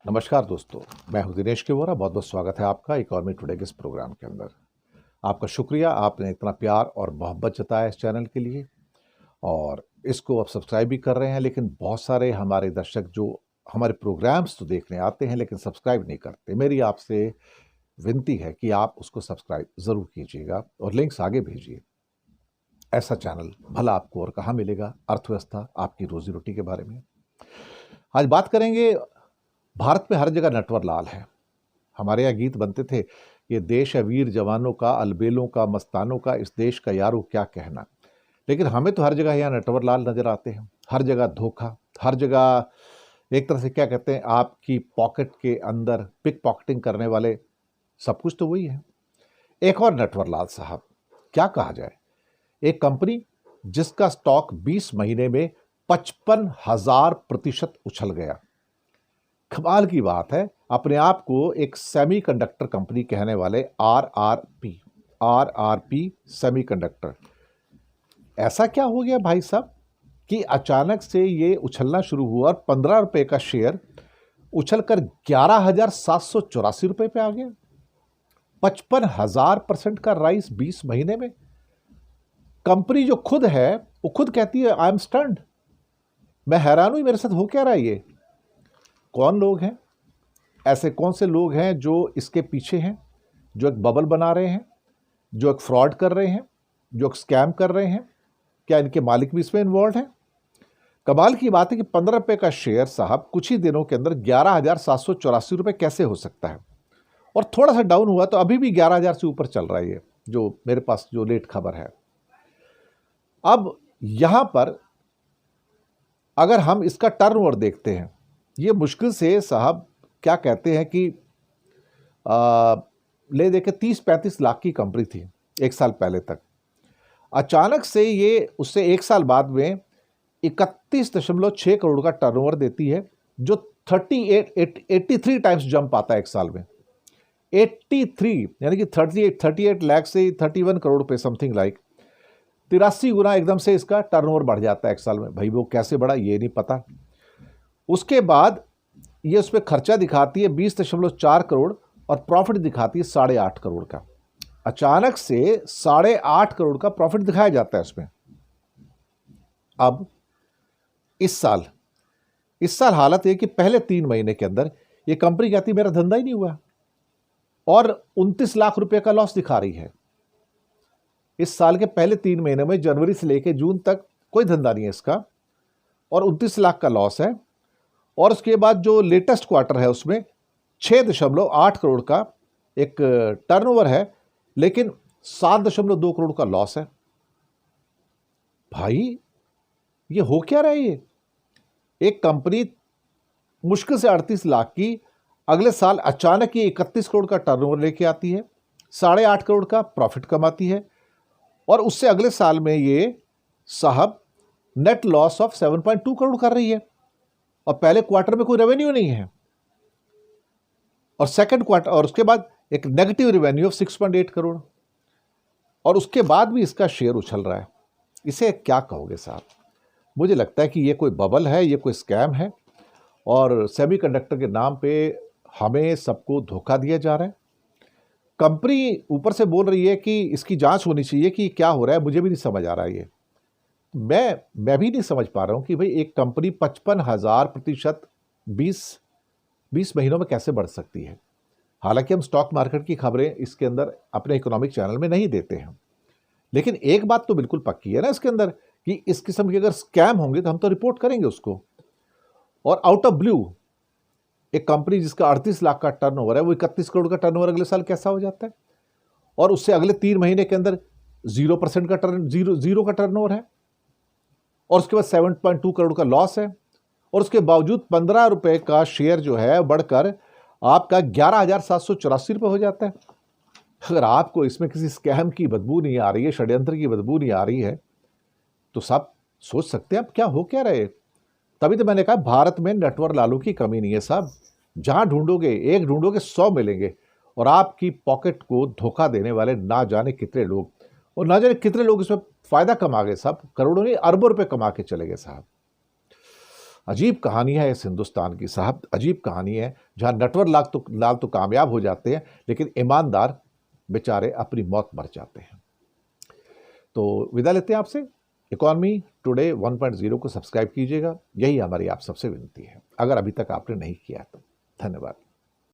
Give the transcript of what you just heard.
नमस्कार दोस्तों, मैं हूं दिनेश के वोरा। बहुत बहुत स्वागत है आपका इकोनॉमी टुडे के इस प्रोग्राम के अंदर। आपका शुक्रिया, आपने इतना प्यार और मोहब्बत जताया इस चैनल के लिए और इसको आप सब्सक्राइब भी कर रहे हैं। लेकिन बहुत सारे हमारे दर्शक जो हमारे प्रोग्राम्स तो देखने आते हैं लेकिन सब्सक्राइब नहीं करते। मेरी आपसे विनती है कि आप उसको सब्सक्राइब ज़रूर कीजिएगा और लिंक्स आगे भेजिए। ऐसा चैनल भला आपको और कहाँ मिलेगा। अर्थव्यवस्था, आपकी रोजी रोटी के बारे में आज बात करेंगे। भारत में हर जगह नटवर लाल है। हमारे यहाँ गीत बनते थे, ये देश है वीर जवानों का, अलबेलों का, मस्तानों का, इस देश का यारो क्या कहना। लेकिन हमें तो हर जगह यहाँ नटवर लाल नजर आते हैं। हर जगह धोखा, हर जगह एक तरह से क्या कहते हैं, आपकी पॉकेट के अंदर पिक पॉकेटिंग करने वाले, सब कुछ तो वही है। एक और नटवर लाल साहब, क्या कहा जाए। एक कंपनी जिसका स्टॉक 20 महीने में 55,000% उछल गया। कमाल की बात है, अपने आप को एक सेमीकंडक्टर कंपनी कहने वाले आरआरपी सेमीकंडक्टर। ऐसा क्या हो गया भाई साहब कि अचानक से ये उछलना शुरू हुआ और 15 रुपए का शेयर उछलकर 11,784 रुपए पे आ गया। 55,000% का राइज 20 महीने में। कंपनी जो खुद है वो खुद कहती है आई एम स्टन्ड, मैं हैरान हूं मेरे साथ हो क्या रहा है ये। कौन लोग हैं ऐसे, कौन से लोग हैं जो इसके पीछे हैं, जो एक बबल बना रहे हैं, जो एक फ्रॉड कर रहे हैं, जो एक स्कैम कर रहे हैं। क्या इनके मालिक भी इसमें इन्वॉल्व हैं? कमाल की बात है कि 15 रुपए का शेयर साहब कुछ ही दिनों के अंदर 11,784 रुपए कैसे हो सकता है। और थोड़ा सा डाउन हुआ तो अभी भी 11,000 से ऊपर चल रहा है ये, जो मेरे पास जो लेट खबर है। अब यहां पर अगर हम इसका टर्नओवर देखते हैं, ये मुश्किल से साहब क्या कहते हैं कि ले देके 30-35 लाख की कंपनी थी एक साल पहले तक। अचानक से ये उससे एक साल बाद में 31.6 करोड़ का टर्नओवर देती है, जो 83 टाइम्स जंप आता है एक साल में। 83 यानी कि 38 लाख से 31 करोड़ पे समथिंग लाइक 83 गुना एकदम से इसका टर्नओवर बढ़ जाता है एक साल में। भाई वो कैसे बढ़ा ये नहीं पता। उसके बाद ये उस पर खर्चा दिखाती है 20.4 करोड़ और प्रॉफिट दिखाती है 8.5 करोड़ का। अचानक से 8.5 करोड़ का प्रॉफिट दिखाया जाता है उसमें। अब इस साल हालत है कि पहले 3 महीने के अंदर ये कंपनी कहती मेरा धंधा ही नहीं हुआ और 29 लाख रुपए का लॉस दिखा रही है। इस साल के पहले 3 महीने में जनवरी से लेकर जून तक कोई धंधा नहीं है इसका और 29 लाख का लॉस है। और उसके बाद जो लेटेस्ट क्वार्टर है उसमें 6.8 करोड़ का एक टर्नओवर है, लेकिन 7.2 करोड़ का लॉस है। भाई ये हो क्या रहा है ये। एक कंपनी मुश्किल से 38 लाख की अगले साल अचानक ये 31 करोड़ का टर्नओवर लेके आती है, 8.5 करोड़ का प्रॉफिट कमाती है और उससे अगले साल में ये साहब नेट लॉस ऑफ 7.2 करोड़ कर रही है और पहले क्वार्टर में कोई रेवेन्यू नहीं है और सेकंड क्वार्टर और उसके बाद एक नेगेटिव रेवेन्यू ऑफ 6.8 करोड़ और उसके बाद भी इसका शेयर उछल रहा है। इसे क्या कहोगे साहब। मुझे लगता है कि ये कोई बबल है, ये कोई स्कैम है और सेमीकंडक्टर के नाम पे हमें सबको धोखा दिया जा रहा है। कंपनी ऊपर से बोल रही है कि इसकी जांच होनी चाहिए कि क्या हो रहा है। मुझे भी नहीं समझ आ रहा है ये। मैं भी नहीं समझ पा रहा हूं कि भाई एक कंपनी 55,000% 20 महीनों में कैसे बढ़ सकती है। हालांकि हम स्टॉक मार्केट की खबरें इसके अंदर अपने इकोनॉमिक चैनल में नहीं देते हैं, लेकिन एक बात तो बिल्कुल पक्की है ना इसके अंदर कि इस किस्म के अगर स्कैम होंगे तो हम तो रिपोर्ट करेंगे उसको। और आउट ऑफ ब्लू एक कंपनी जिसका 38 लाख का टर्नओवर है, वो 31 करोड़ का टर्नओवर अगले साल कैसा हो जाता है और उससे अगले 3 महीने के अंदर 0% का जीरो का टर्नओवर है और उसके बाद 7.2 करोड़ का लॉस है और उसके बावजूद 15 रुपए का शेयर जो है बढ़कर आपका 11,784 रुपये हो जाता है। अगर आपको इसमें किसी स्कैम की बदबू नहीं आ रही है, षड्यंत्र की बदबू नहीं आ रही है, तो सब सोच सकते हैं अब क्या हो क्या रहे। तभी तो मैंने कहा भारत में नटवर लालू की कमी नहीं है साहब। जहां ढूंढोगे एक ढूंढोगे 100 मिलेंगे और आपकी पॉकेट को धोखा देने वाले ना जाने कितने लोग और ना जाने कितने लोग इसमें फायदा कमा गए साहब। करोड़ों नहीं अरबों रुपए कमा के चले गए साहब। अजीब कहानी है इस हिंदुस्तान की साहब, अजीब कहानी है, जहां नटवर लाल तो कामयाब हो जाते हैं लेकिन ईमानदार बेचारे अपनी मौत मर जाते हैं। तो विदा लेते हैं आपसे। इकॉनमी टुडे 1.0 को सब्सक्राइब कीजिएगा, यही हमारी आप सबसे विनती है, अगर अभी तक आपने नहीं किया तो। धन्यवाद।